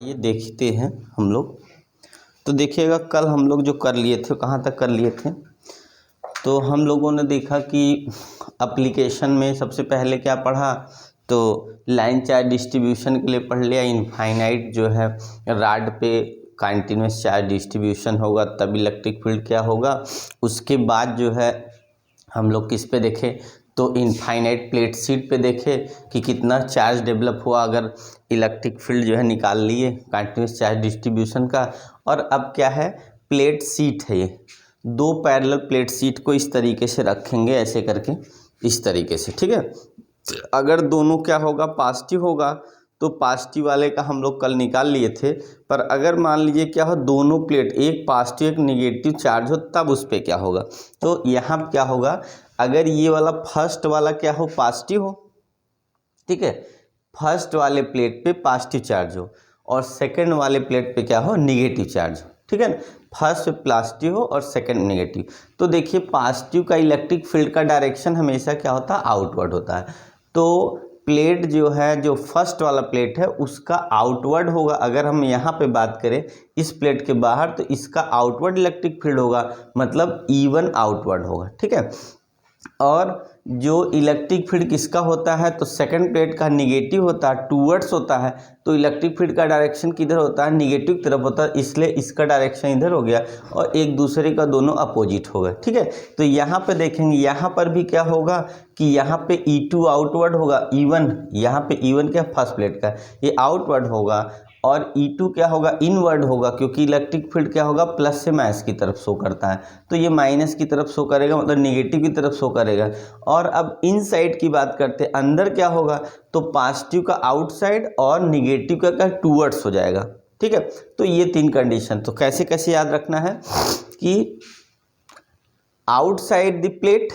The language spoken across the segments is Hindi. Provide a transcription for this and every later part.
ये देखते हैं हम लोग। तो देखिएगा कल हम लोग जो कर लिए थे कहाँ तक कर लिए थे। तो हम लोगों ने देखा कि एप्लीकेशन में सबसे पहले क्या पढ़ा, तो लाइन चार्ज डिस्ट्रीब्यूशन के लिए पढ़ लिया। इनफाइनाइट जो है रॉड पे कंटिन्यूस चार्ज डिस्ट्रीब्यूशन होगा तब इलेक्ट्रिक फील्ड क्या होगा। उसके बाद जो है हम लोग किस पे देखे, तो इनफाइनाइट प्लेट शीट पे देखे कि कितना चार्ज डेवलप हुआ अगर इलेक्ट्रिक फील्ड जो है निकाल लिए कंटिन्यूस चार्ज डिस्ट्रीब्यूशन का। और अब क्या है, प्लेट शीट है, ये दो पैरेलल प्लेट शीट को इस तरीके से रखेंगे ऐसे करके, इस तरीके से, ठीक है। अगर दोनों क्या होगा, पॉजिटिव होगा तो पॉजिटिव वाले का हम लोग कल निकाल लिए थे। पर अगर मान लीजिए क्या हो, दोनों प्लेट एक पॉजिटिव एक निगेटिव चार्ज हो तब उस पर क्या होगा। तो यहाँ क्या होगा, अगर ये वाला फर्स्ट वाला क्या हो, पॉजिटिव हो, ठीक है, फर्स्ट वाले प्लेट पे पॉजिटिव चार्ज हो और सेकंड वाले प्लेट पे क्या हो, निगेटिव चार्ज हो, ठीक है ना। फर्स्ट पे पॉजिटिव हो और सेकंड नेगेटिव। तो देखिए पॉजिटिव का इलेक्ट्रिक फील्ड का डायरेक्शन हमेशा क्या होता है, आउटवर्ड होता है। तो प्लेट जो है, जो फर्स्ट वाला प्लेट है उसका आउटवर्ड होगा। अगर हम यहाँ पे बात करें इस प्लेट के बाहर, तो इसका आउटवर्ड इलेक्ट्रिक फील्ड होगा, मतलब E1 आउटवर्ड होगा, ठीक है। और जो इलेक्ट्रिक फील्ड किसका होता है, तो सेकंड प्लेट का निगेटिव होता है, टूवर्ड्स होता है। तो इलेक्ट्रिक फील्ड का डायरेक्शन किधर होता है, निगेटिव तरफ होता है, इसलिए इसका डायरेक्शन इधर हो गया और एक दूसरे का दोनों अपोजिट हो गए, ठीक है। तो यहाँ पे देखेंगे, यहाँ पर भी क्या होगा कि यहाँ पे E2 आउटवर्ड होगा, E1 यहाँ पे E1 क्या फर्स्ट प्लेट का ये आउटवर्ड होगा और E2 क्या होगा, इनवर्ड होगा, क्योंकि इलेक्ट्रिक फील्ड क्या होगा, प्लस से माइनस की तरफ शो करता है। तो ये माइनस की तरफ शो करेगा, मतलब नेगेटिव की तरफ शो करेगा। और अब इन साइड की बात करते हैं, अंदर क्या होगा, तो पॉजिटिव का आउटसाइड और निगेटिव का क्या टूवर्ड्स हो जाएगा, ठीक है। तो ये तीन कंडीशन तो कैसे कैसे याद रखना है कि आउटसाइड द प्लेट,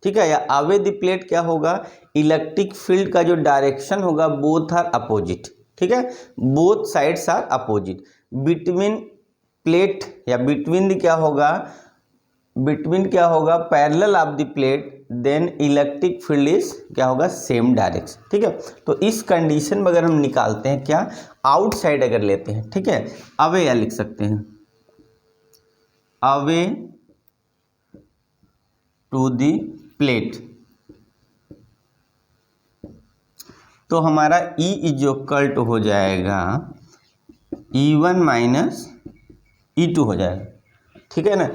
ठीक है, या अवे द प्लेट क्या होगा, इलेक्ट्रिक फील्ड का जो डायरेक्शन होगा बोथ आर अपोजिट, ठीक है, both sides are opposite. Between plate या बिटवीन क्या होगा, बिटवीन क्या होगा, parallel of the plate, then electric field is क्या होगा, सेम डायरेक्शन, ठीक है। तो इस कंडीशन में अगर हम निकालते हैं क्या, आउटसाइड अगर लेते हैं, ठीक है, अवे या लिख सकते हैं, अवे टू द प्लेट, तो हमारा E इज इक्वल टू हो जाएगा E1 माइनस E2 हो जाएगा, ठीक है ना।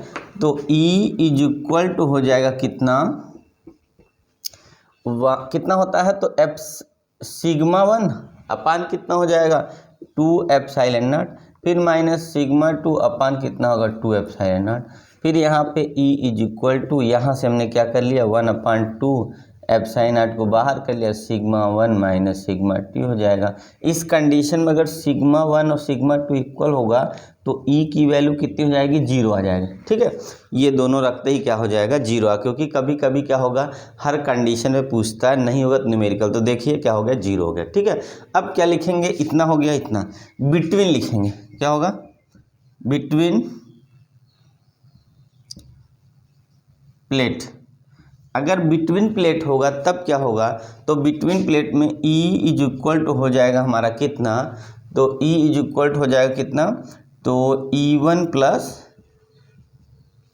तो E इज इक्वल टू हो जाएगा कितना, कितना होता है, तो एफ सिग्मा 1 अपान कितना हो जाएगा 2 एप्सिलॉन नॉट, फिर माइनस सिग्मा 2 अपान कितना होगा 2 एप्सिलॉन नॉट। फिर यहाँ पे E इज इक्वल टू, यहाँ से हमने क्या कर लिया 1/2 एप्सिलॉन नॉट को बाहर कर लिया, सिग्मा 1 माइनस सिग्मा 2 हो जाएगा। इस कंडीशन में अगर सिग्मा 1 और सिग्मा 2 इक्वल होगा तो E की वैल्यू कितनी हो जाएगी, 0 आ जाएगा, ठीक है। ये दोनों रखते ही क्या हो जाएगा, 0 क्योंकि कभी कभी क्या होगा, हर कंडीशन में पूछता है, नहीं होगा तो न्यूमेरिकल, तो देखिए क्या हो गया, 0 हो गया, ठीक है। अब क्या लिखेंगे, इतना हो गया, इतना बिटवीन लिखेंगे, क्या होगा, बिटवीन प्लेट। अगर बिटवीन प्लेट होगा तब क्या होगा, तो बिटवीन प्लेट में E इज इक्वल टू हो जाएगा हमारा कितना, तो E इज इक्वल टू हो जाएगा कितना, तो E1 प्लस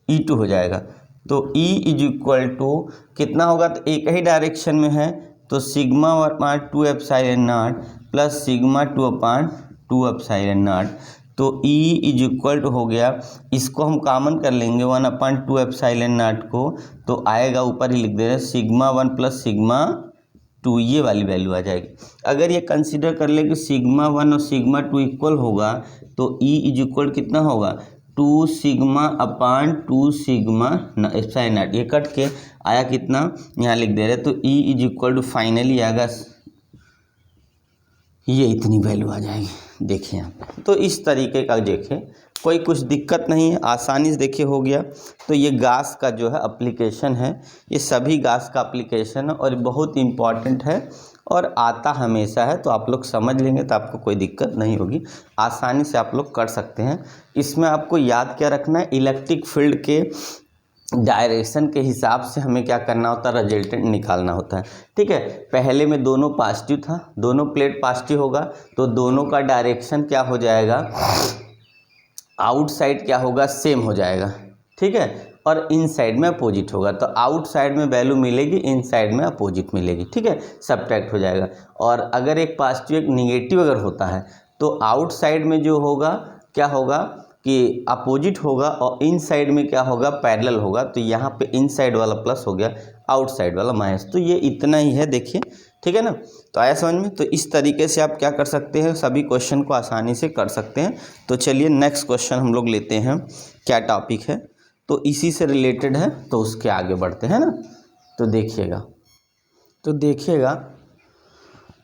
E2 हो जाएगा। तो E इज इक्वल टू कितना होगा, तो एक ही डायरेक्शन में है, तो sigma 1/2 epsilon not plus sigma 2/2 epsilon not. तो E इज इक्वल टू हो गया, इसको हम कॉमन कर लेंगे 1/2 एप्सिलॉन नॉट को, तो आएगा ऊपर ही लिख दे रहे सिग्मा 1 प्लस सिग्मा 2, ये वाली वैल्यू आ जाएगी। अगर ये कंसीडर कर ले कि सिग्मा 1 और सिग्मा 2 इक्वल होगा, तो E इज इक्वल कितना होगा 2 sigma upon 2 sigma epsilon naught, ये कट के आया कितना, यहाँ लिख दे रहे, तो E is equal to finally आएगा ये इतनी वैल्यू आ जाएगी। देखिए आप, तो इस तरीके का देखें, कोई कुछ दिक्कत नहीं है, आसानी से देखिए हो गया। तो ये गास का जो है एप्लीकेशन है, ये सभी गास का एप्लीकेशन है और बहुत इम्पॉर्टेंट है और आता हमेशा है, तो आप लोग समझ लेंगे तो आपको कोई दिक्कत नहीं होगी, आसानी से आप लोग कर सकते हैं। इसमें आपको याद क्या रखना है, इलेक्ट्रिक फील्ड के डायरेक्शन के हिसाब से हमें क्या करना होता है, रिजल्टेंट निकालना होता है। ठीक है, पहले में दोनों पॉजिटिव था, दोनों प्लेट पॉजिटिव होगा तो दोनों का डायरेक्शन क्या हो जाएगा, आउटसाइड क्या होगा, सेम हो जाएगा। ठीक है, और इन साइड में अपोजिट होगा तो आउट साइड में वैल्यू मिलेगी, इन साइड में अपोजिट मिलेगी। ठीक है, सब्ट्रैक्ट हो जाएगा। और अगर एक पॉजिटिव एक निगेटिव अगर होता है तो आउट साइड में जो होगा क्या होगा कि अपोजिट होगा और इन साइड में क्या होगा, पैरेलल होगा। तो यहाँ पे इन साइड वाला प्लस हो गया, आउट साइड वाला माइनस। तो ये इतना ही है, देखिए। ठीक है ना, तो आया समझ में। तो इस तरीके से आप क्या कर सकते हैं, सभी क्वेश्चन को आसानी से कर सकते हैं। तो चलिए नेक्स्ट क्वेश्चन हम लोग लेते हैं, क्या टॉपिक है, तो इसी से रिलेटेड है, तो उसके आगे बढ़ते हैं ना। तो देखिएगा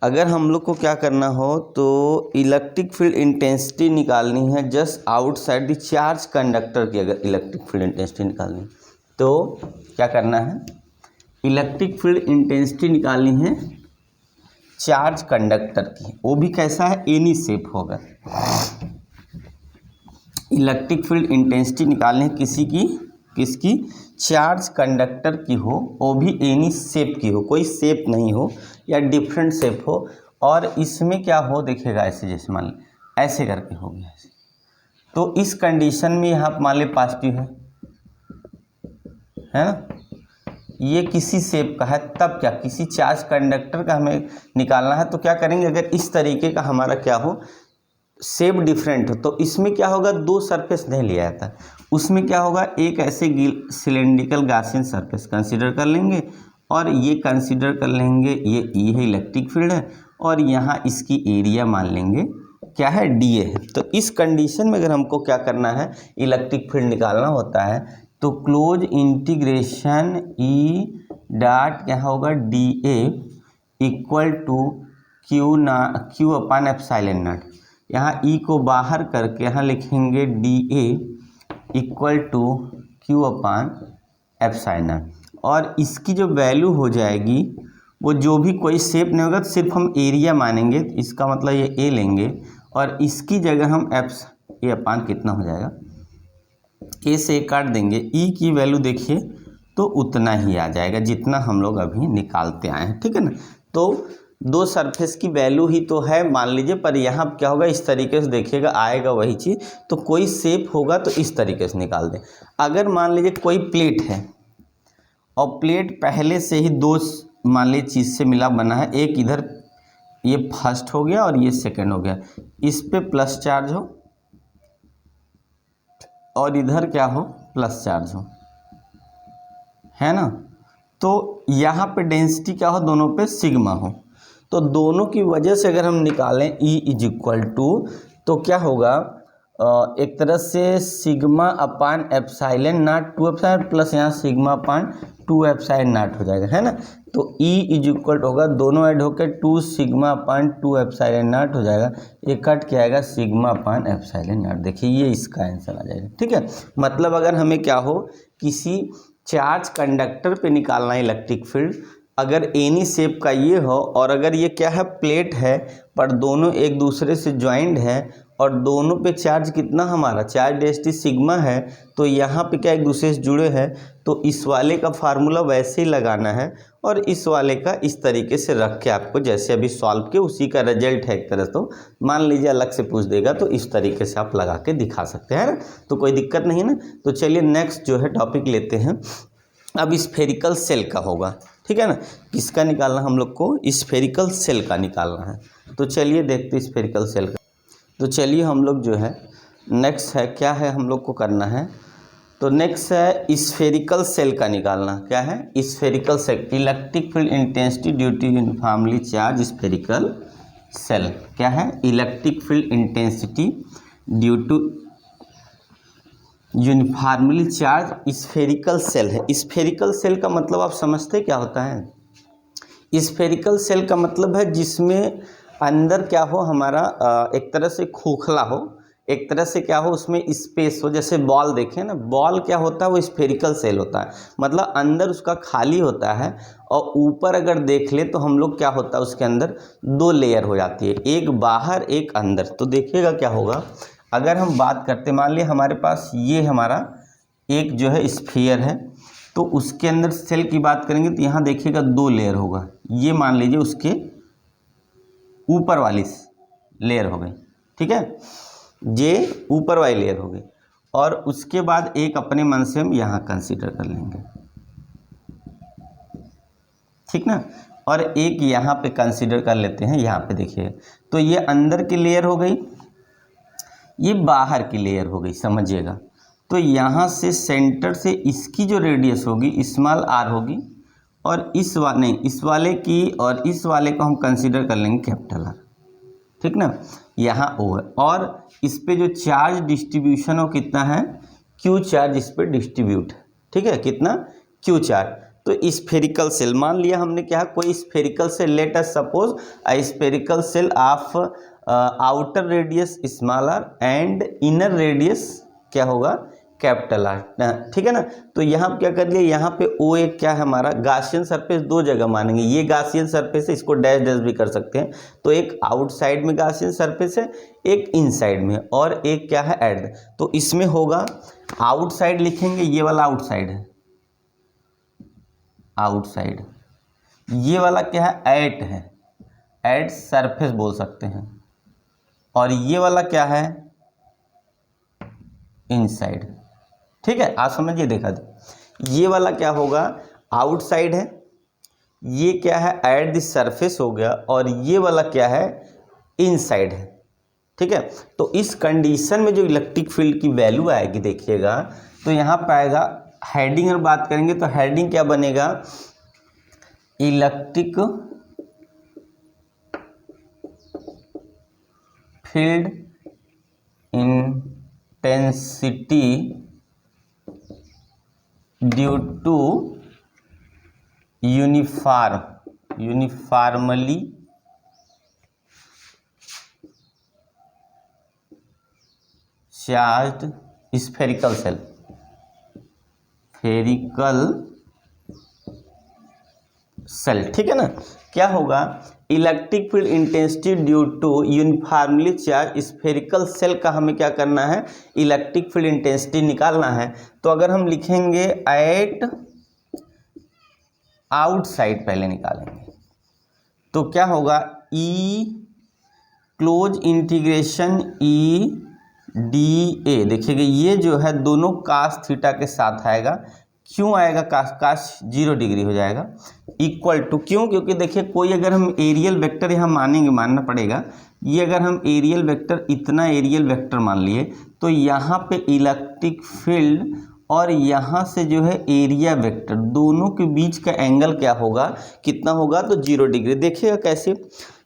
अगर हम लोग को क्या करना हो तो इलेक्ट्रिक फील्ड इंटेंसिटी निकालनी है just outside the charge conductor की। अगर इलेक्ट्रिक फील्ड इंटेंसिटी निकालनी तो क्या करना है, इलेक्ट्रिक फील्ड इंटेंसिटी निकालनी है चार्ज कंडक्टर की, वो भी कैसा है, एनी शेप होगा। इलेक्ट्रिक फील्ड इंटेंसिटी निकालनी है किसकी, चार्ज कंडक्टर की हो, वो भी एनी शेप की हो, कोई शेप नहीं हो या डिफरेंट शेप हो। और इसमें क्या हो, देखिएगा ऐसे, जैसे मान लें ऐसे करके हो गया ऐसे। तो इस कंडीशन में यहाँ मान लें पॉजिटिव है ना, ये किसी शेप का है, तब क्या, किसी चार्ज कंडक्टर का हमें निकालना है। तो क्या करेंगे, अगर इस तरीके का हमारा क्या हो, शेप डिफरेंट हो, तो इसमें क्या होगा, दो सरफेस नहीं लिया जाता, उसमें क्या होगा, एक ऐसे सिलेंड्रिकल गॉसियन सरफेस कंसीडर कर लेंगे और ये कंसीडर कर लेंगे, ये है इलेक्ट्रिक फील्ड है, और यहाँ इसकी एरिया मान लेंगे क्या है, dA है। तो इस कंडीशन में अगर हमको क्या करना है, इलेक्ट्रिक फील्ड निकालना होता है, तो क्लोज इंटीग्रेशन E डॉट क्या होगा, dA equal to Q upon epsilon naught. यहाँ E को बाहर करके यहाँ लिखेंगे dA equal to Q upon epsilon naught. और इसकी जो वैल्यू हो जाएगी वो जो भी कोई शेप नहीं होगा, सिर्फ हम एरिया मानेंगे, इसका मतलब ये A लेंगे और इसकी जगह हम ए अपान कितना हो जाएगा, A से A काट देंगे, E की वैल्यू देखिए तो उतना ही आ जाएगा जितना हम लोग अभी निकालते आए हैं। ठीक है ना, तो दो सरफेस की वैल्यू ही तो है मान लीजिए, पर यहाँ क्या होगा, इस तरीके से देखिएगा आएगा वही चीज़। तो कोई शेप होगा तो इस तरीके से निकाल दें। अगर मान लीजिए कोई प्लेट है और प्लेट पहले से ही दो मान लीजिए चीज़ से मिला बना है, एक इधर ये फर्स्ट हो गया और ये सेकंड हो गया, इस पे प्लस चार्ज हो और इधर क्या हो, प्लस चार्ज हो, है ना। तो यहाँ पे डेंसिटी क्या हो, दोनों पे सिग्मा हो। तो दोनों की वजह से अगर हम निकालें E इज इक्वल टू, तो क्या होगा, एक तरह से sigma upon epsilon not 2 epsilon plus यहाँ सिग्मा अपान 2 एप्सिलॉन नॉट हो जाएगा, है ना। तो E इज इक्वल होगा, दोनों ऐड होकर 2 सिग्मा अपान 2 एप्सिलॉन नॉट हो जाएगा, ये कट क्या आएगा, सिग्मा अपान एप्सिलॉन नॉट। देखिए ये इसका आंसर आ जाएगा। ठीक है, मतलब अगर हमें क्या हो, किसी चार्ज कंडक्टर पे निकालना है इलेक्ट्रिक फील्ड, अगर एनी शेप का ये हो और अगर ये क्या है, प्लेट है पर दोनों एक दूसरे से ज्वाइंट है और दोनों पे चार्ज कितना हमारा, चार्ज डेंसिटी सिग्मा है, तो यहाँ पे क्या एक दूसरे से जुड़े हैं, तो इस वाले का फार्मूला वैसे ही लगाना है और इस वाले का इस तरीके से रख के आपको जैसे अभी सॉल्व के उसी का रिजल्ट है एक तरह। तो मान लीजिए अलग से पूछ देगा तो इस तरीके से आप लगा के दिखा सकते हैं ना, तो कोई दिक्कत नहीं ना। तो चलिए नेक्स्ट जो है टॉपिक लेते हैं, अब स्फेरिकल सेल का होगा। ठीक है ना, किसका निकालना हम लोग को, स्फेरिकल सेल का निकालना है। तो चलिए देखते हैं स्फेरिकल सेल का। तो चलिए हम लोग जो है नेक्स्ट है, क्या है हम लोग को करना है, तो नेक्स्ट है स्फेरिकल सेल का निकालना। क्या है, spherical shell, electric field intensity due to uniformly charge spherical shell. क्या है, electric field intensity due to uniformly charge spherical shell है। स्फेरिकल सेल का मतलब आप समझते क्या होता है, स्फेरिकल सेल का मतलब है जिसमें अंदर क्या हो हमारा, एक तरह से खोखला हो, एक तरह से क्या हो उसमें स्पेस हो। जैसे बॉल देखें ना, बॉल क्या होता है, वो स्फेरिकल सेल होता है, मतलब अंदर उसका खाली होता है और ऊपर अगर देख ले तो हम लोग क्या होता है उसके अंदर दो लेयर हो जाती है, एक बाहर एक अंदर। तो देखिएगा क्या होगा, अगर हम बात करते मान लिया हमारे पास ये हमारा एक जो है स्फीयर है, तो उसके अंदर सेल की बात करेंगे तो यहाँ देखिएगा 2 लेयर होगा। ये मान लीजिए उसके ऊपर वाली लेयर हो गई, ठीक है, ये ऊपर वाली लेयर हो गई। और उसके बाद एक अपने मन से हम यहाँ कंसीडर कर लेंगे, ठीक ना, और एक यहाँ पे कंसीडर कर लेते हैं। यहाँ पे देखिए, तो ये अंदर की लेयर हो गई, ये बाहर की लेयर हो गई, समझिएगा। तो यहाँ से सेंटर से इसकी जो रेडियस होगी स्मॉल आर होगी, और इस वाले की और इस वाले को हम कंसीडर कर लेंगे कैपिटल आर, ठीक ना। यहाँ ओ है, और इस पे जो चार्ज डिस्ट्रीब्यूशन हो कितना है, क्यू चार्ज इस पे डिस्ट्रीब्यूट है, ठीक है, कितना, क्यू चार्ज। तो स्फेरिकल सेल मान लिया हमने, क्या, कोई spherical shell, let us suppose a spherical shell of outer radius small R and inner radius क्या होगा, कैपिटल आर, ठीक है ना। तो यहाँ क्या कर लिया, यहाँ पे ओ एक क्या है हमारा गासियन सरफेस, 2 जगह मानेंगे, ये गासियन सरफेस है, इसको डैश डैश भी कर सकते हैं। तो एक आउटसाइड में गासियन सरफेस है, एक इनसाइड में, और एक क्या है एट। तो इसमें होगा आउटसाइड लिखेंगे, ये वाला आउटसाइड है, आउटसाइड, ये वाला क्या है, एट है, एट सरफेस बोल सकते हैं, और ये वाला क्या है, इनसाइड, ठीक है। आप समझिए, देखा दे, ये वाला क्या होगा, आउटसाइड है, ये क्या है, एट द सरफेस हो गया, और ये वाला क्या है, इनसाइड है, ठीक है। तो इस कंडीशन में जो इलेक्ट्रिक फील्ड की वैल्यू आएगी देखिएगा, तो यहाँ पे आएगा, हेडिंग में बात करेंगे तो हेडिंग क्या बनेगा, electric field intensity due to uniformly charged spherical shell, ठीक है ना। क्या होगा, electric field intensity due to uniformly charge spherical shell का हमें क्या करना है, इलेक्ट्रिक फील्ड इंटेंसिटी निकालना है। तो अगर हम लिखेंगे एट आउटसाइड, पहले निकालेंगे तो क्या होगा, E close integration E D A, देखिएगा ये जो है दोनों कास थीटा के साथ आएगा, क्यों आएगा, कास 0 डिग्री हो जाएगा, इक्वल टू, क्यों, क्योंकि देखिए कोई अगर हम एरियल वेक्टर यहाँ मानेंगे, मानना पड़ेगा, ये अगर हम एरियल वेक्टर, इतना एरियल वेक्टर मान लिए, तो यहाँ पे इलेक्ट्रिक फील्ड और यहाँ से जो है एरिया वेक्टर, दोनों के बीच का एंगल क्या होगा, कितना होगा, तो 0 डिग्री। देखिएगा कैसे,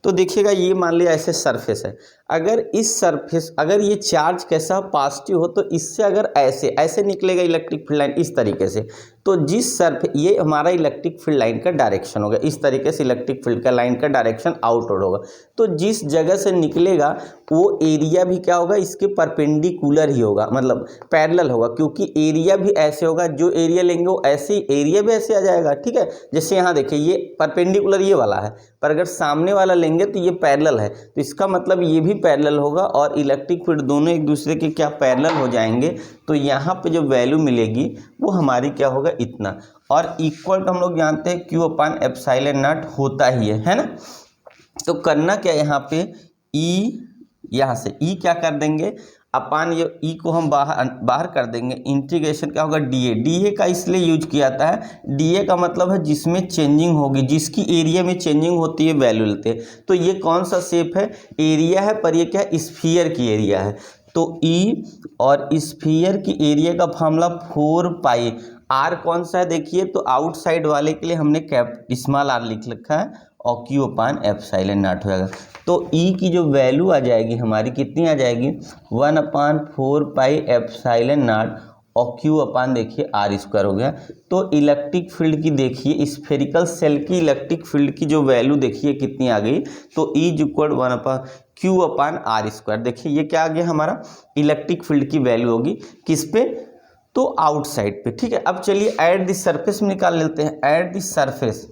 तो देखिएगा ये मान लिया ऐसे सरफेस है, अगर इस सरफेस, अगर ये चार्ज कैसा पॉजिटिव हो, तो इससे अगर ऐसे ऐसे निकलेगा इलेक्ट्रिक फील्ड लाइन इस तरीके से, तो जिस सरफेस, ये हमारा इलेक्ट्रिक फील्ड लाइन का डायरेक्शन होगा, इस तरीके से इलेक्ट्रिक फील्ड का लाइन का डायरेक्शन आउटवर्ड होगा। तो जिस जगह से निकलेगा वो एरिया भी क्या होगा, इसके परपेंडिकुलर ही होगा, मतलब पैरेलल होगा, क्योंकि एरिया भी ऐसे होगा, जो एरिया लेंगे वो ऐसे ही एरिया भी ऐसे आ जाएगा, ठीक है। जैसे यहाँ देखिए ये परपेंडिकुलर ये वाला है, पर अगर सामने वाला लेंगे तो ये पैरेलल है, तो इसका मतलब ये भी पैरेलल होगा, और इलेक्ट्रिक फील्ड दोनों एक दूसरे के क्या पैरेलल हो जाएंगे। तो यहाँ पे जो वैल्यू मिलेगी वो हमारी क्या होगा, इतना, और इक्वल टू हम लोग जानते हैं क्यू अपान एप्सिलॉन नॉट होता ही है ना। तो करना क्या, यहाँ पे ई, यहाँ से ई क्या कर देंगे, अपान ये ई को हम बाहर कर देंगे, इंटीग्रेशन क्या होगा, डी ए, डी ए का इसलिए यूज किया जाता है, डी ए का मतलब है जिसमें चेंजिंग होगी, जिसकी एरिया में चेंजिंग होती है वैल्यू लेते हैं। तो ये कौन सा शेप है, एरिया है, पर ये क्या, स्फीयर की एरिया है। तो ई और स्फीयर की एरिया का फॉर्मूला 4 पाई, आर कौन सा है देखिए, तो आउटसाइड वाले के लिए हमने स्मॉल आर लिख रखा है, और क्यू अपान एप्सिलॉन नॉट हो जाएगा। तो ई की जो वैल्यू आ जाएगी हमारी, कितनी आ जाएगी, 1/4 पाई एप्सिलॉन नॉट, और क्यू अपान देखिए आर स्क्वायर हो गया। तो इलेक्ट्रिक फील्ड की देखिए, स्फेरिकल सेल की इलेक्ट्रिक फील्ड की जो वैल्यू देखिए कितनी आ गई, तो ई इक्वल 1/क्यू अपान आर स्क्वायर। देखिए ये क्या आ गया हमारा, इलेक्ट्रिक फील्ड की वैल्यू होगी किस पे, तो आउटसाइड पे, ठीक है। अब चलिए एट द सरफेस में निकाल लेते हैं, at the surface,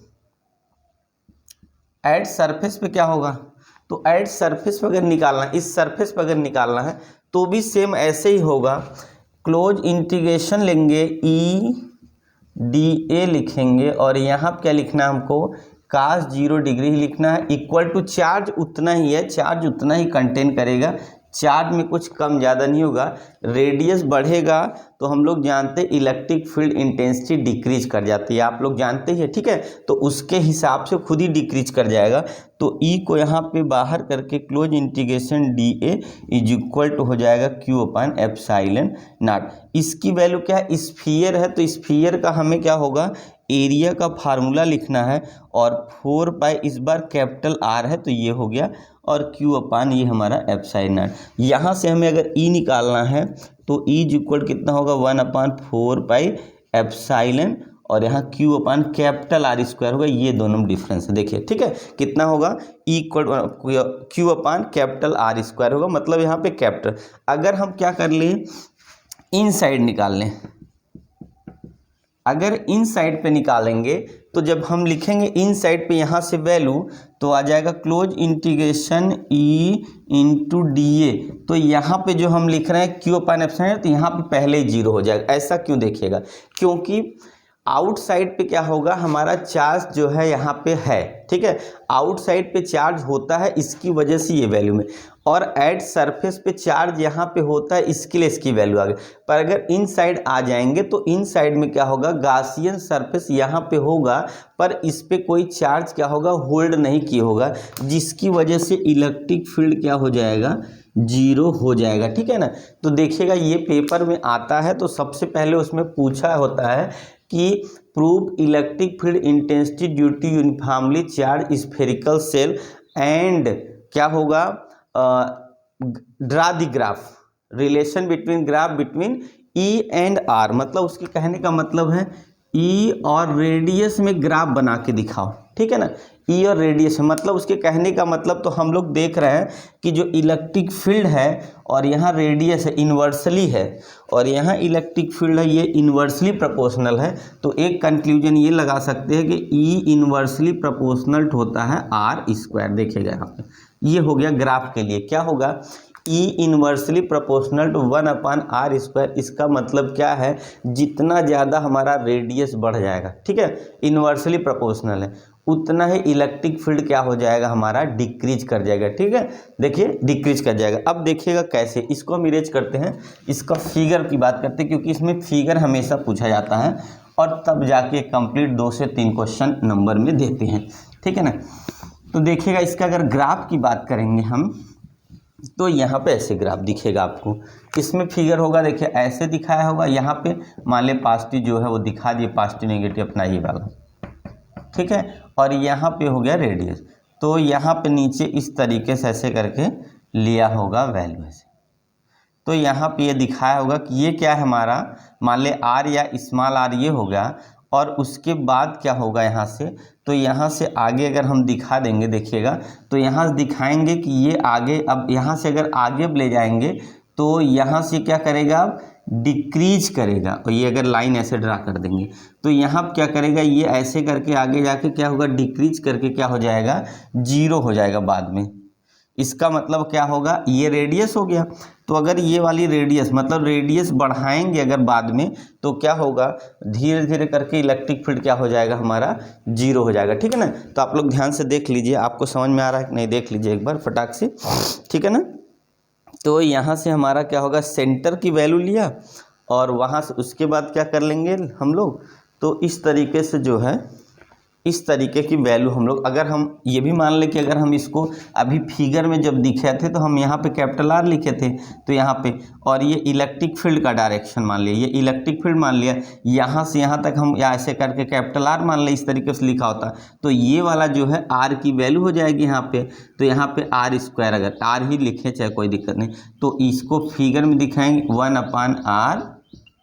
at surface पे क्या होगा, तो एट सरफेस पे अगर निकालना है, इस सरफेस पे अगर निकालना है तो भी सेम ऐसे ही होगा, क्लोज इंटीग्रेशन लेंगे ई डी ए लिखेंगे और यहाँ पे क्या लिखना है हमको, cos 0 डिग्री ही लिखना है, इक्वल टू चार्ज उतना ही है, चार्ज उतना ही कंटेन करेगा, चार्ज में कुछ कम ज़्यादा नहीं होगा। रेडियस बढ़ेगा तो हम लोग जानते हैं इलेक्ट्रिक फील्ड इंटेंसिटी डिक्रीज कर जाती है, आप लोग जानते हैं, ठीक है। तो उसके हिसाब से खुद ही डिक्रीज कर जाएगा। तो ई को यहाँ पे बाहर करके close integration D A is equal to हो जाएगा क्यू अपान एप्सिलॉन नॉट। इसकी वैल्यू क्या है, स्फीयर है तो स्फीयर का हमें क्या होगा, एरिया का फार्मूला लिखना है और 4 पाई इस बार कैपिटल आर है तो ये हो गया और क्यू अपान ये हमारा एप्सिलॉन नॉट। यहाँ से हमें अगर ई निकालना है तो ई इक्वल कितना होगा 1/4 पाई एप्सिलॉन और यहाँ क्यू अपान कैपिटल आर स्क्वायर होगा, ये दोनों डिफरेंस है देखिए, ठीक है। कितना होगा, इक्वल क्यू अपान कैपिटल आर स्क्वायर होगा, मतलब यहाँ पे कैपिटल। अगर हम क्या कर लें, इन साइड निकाल लें, अगर इन साइड पे निकालेंगे तो जब हम लिखेंगे इन साइड पे यहाँ से वैल्यू तो आ जाएगा close integration E into D A. तो यहाँ पे जो हम लिख रहे हैं क्यू अपान एप्सिलॉन तो यहाँ पे पहले ही जीरो हो जाएगा। ऐसा क्यों देखिएगा, क्योंकि आउटसाइड पे क्या होगा, हमारा चार्ज जो है यहाँ पे है, ठीक है, आउटसाइड पे चार्ज होता है, इसकी वजह से ये वैल्यू में, और एट सरफेस पे चार्ज यहाँ पे होता है, इसके लिए इसकी वैल्यू आ गई। पर अगर इन साइड आ जाएंगे तो इन साइड में क्या होगा, गासियन सरफेस यहाँ पे होगा पर इस पे कोई चार्ज क्या होगा, होल्ड नहीं किया होगा, जिसकी वजह से इलेक्ट्रिक फील्ड क्या हो जाएगा, जीरो हो जाएगा, ठीक है ना। तो देखिएगा ये पेपर में आता है तो सबसे पहले उसमें पूछा होता है कि prove electric field intensity due to uniformly charge spherical shell and क्या होगा, draw the graph, relation between graph between E and R, मतलब उसके कहने का मतलब है ई और रेडियस में ग्राफ बना के दिखाओ, ठीक है ना। ई और रेडियस मतलब उसके कहने का मतलब, तो हम लोग देख रहे हैं कि जो इलेक्ट्रिक फील्ड है और यहाँ रेडियस है इन्वर्सली है और यहाँ इलेक्ट्रिक फील्ड है ये इन्वर्सली प्रोपोर्शनल है। तो एक कंक्लूजन ये लगा सकते हैं कि ई इन्वर्सली प्रोपोर्शनल होता है आर स्क्वायर। देखिएगा यहाँ पे ये हो गया ग्राफ के लिए, क्या होगा, E inversely proportional to 1/r square. इसका मतलब क्या है, जितना ज़्यादा हमारा रेडियस बढ़ जाएगा, ठीक है, इन्वर्सली प्रोपोर्शनल है, उतना ही इलेक्ट्रिक फील्ड क्या हो जाएगा, हमारा डिक्रीज कर जाएगा, ठीक है। देखिए डिक्रीज कर जाएगा। अब देखिएगा कैसे, इसको हम इरेज करते हैं, इसका फिगर की बात करते हैं क्योंकि इसमें फिगर हमेशा पूछा जाता है और तब जाके कंप्लीट 2 से 3 क्वेश्चन नंबर में देते हैं, ठीक है ना। तो देखिएगा इसका अगर ग्राफ की बात करेंगे हम तो यहाँ पे ऐसे ग्राफ दिखेगा आपको, इसमें फिगर होगा, देखिए ऐसे दिखाया होगा, यहाँ पे मान ले पॉजिटिव जो है वो दिखा दिए, पॉजिटिव नेगेटिव अपना ये वाला, ठीक है, और यहाँ पे हो गया रेडियस, तो यहाँ पे नीचे इस तरीके से ऐसे करके लिया होगा वैल्यू ऐसे। तो यहाँ पे ये दिखाया होगा कि ये क्या है हमारा, मान ले आर या स्मॉल आर ये हो गया, और उसके बाद क्या होगा यहाँ से, तो यहाँ से आगे अगर हम दिखा देंगे, देखिएगा तो यहाँ से दिखाएंगे कि ये आगे, अब यहाँ से अगर आगे ले जाएंगे तो यहाँ से क्या करेगा, डिक्रीज करेगा, और ये अगर लाइन ऐसे ड्रा कर देंगे तो यहाँ क्या करेगा, ये ऐसे करके आगे जाके क्या होगा, डिक्रीज करके क्या हो जाएगा, जीरो हो जाएगा बाद में। इसका मतलब क्या होगा, ये रेडियस हो गया, तो अगर ये वाली रेडियस मतलब रेडियस बढ़ाएंगे अगर बाद में तो क्या होगा, धीरे धीरे करके इलेक्ट्रिक फील्ड क्या हो जाएगा, हमारा जीरो हो जाएगा, ठीक है ना। तो आप लोग ध्यान से देख लीजिए, आपको समझ में आ रहा है कि नहीं, देख लीजिए एक बार फटाक से, ठीक है ना। तो यहाँ से हमारा क्या होगा, सेंटर की वैल्यू लिया और वहाँ से उसके बाद क्या कर लेंगे हम लोग, तो इस तरीके से जो है, इस तरीके की वैल्यू हम लोग, अगर हम ये भी मान लें कि अगर हम इसको अभी फिगर में जब दिखे थे तो हम यहाँ पे कैपिटल आर लिखे थे, तो यहाँ पे, और ये इलेक्ट्रिक फील्ड का डायरेक्शन मान लिया, ये इलेक्ट्रिक फील्ड मान लिया, यहाँ से यहाँ तक हम या ऐसे करके कैपिटल आर मान लें, इस तरीके से लिखा होता, तो ये वाला जो है आर की वैल्यू हो जाएगी यहाँ पे, तो यहाँ पे आर स्क्वायर, अगर आर ही लिखे चाहे कोई दिक्कत नहीं, तो इसको फिगर में दिखाएंगे 1/r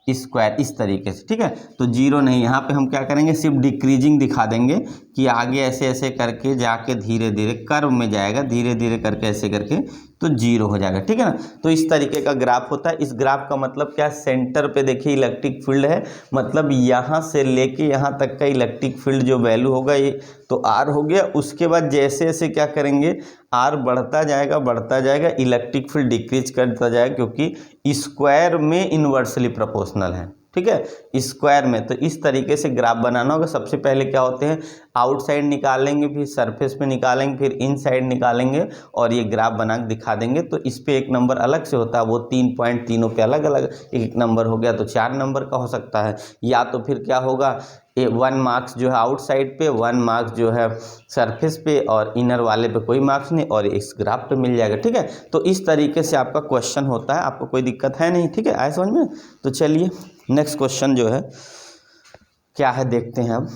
स्क्वायर इस तरीके से, ठीक है। तो जीरो नहीं, यहाँ पे हम क्या करेंगे, सिर्फ डिक्रीजिंग दिखा देंगे कि आगे ऐसे ऐसे करके जाके धीरे धीरे कर्व में जाएगा, धीरे धीरे करके ऐसे करके तो 0 हो जाएगा, ठीक है ना। तो इस तरीके का ग्राफ होता है। इस ग्राफ का मतलब क्या, सेंटर पे देखिए इलेक्ट्रिक फील्ड है, मतलब यहाँ से लेके यहाँ तक का इलेक्ट्रिक फील्ड जो वैल्यू होगा ये तो R हो गया। उसके बाद जैसे जैसे क्या करेंगे, R बढ़ता जाएगा, इलेक्ट्रिक फील्ड डिक्रीज करता जाएगा, क्योंकि स्क्वायर में इन्वर्सली प्रोपोर्शनल है, ठीक है, स्क्वायर में। तो इस तरीके से ग्राफ बनाना होगा। सबसे पहले क्या होते हैं, आउटसाइड निकालेंगे, फिर सरफेस पे निकालेंगे, फिर इनसाइड निकालेंगे और ये ग्राफ बना के दिखा देंगे। तो इस पे एक नंबर अलग से होता है, वो 3 पॉइंट तीनों पे अलग अलग एक नंबर हो गया, तो 4 नंबर का हो सकता है। या तो फिर क्या होगा, 1 मार्क्स जो है आउटसाइड पे, 1 मार्क्स जो है सरफेस पे, और इनर वाले पे कोई मार्क्स नहीं, और इस ग्राफ पे मिल जाएगा, ठीक है। तो इस तरीके से आपका क्वेश्चन होता है, आपको कोई दिक्कत है नहीं, ठीक है, आए समझ में। तो चलिए नेक्स्ट क्वेश्चन जो है क्या है देखते हैं अब।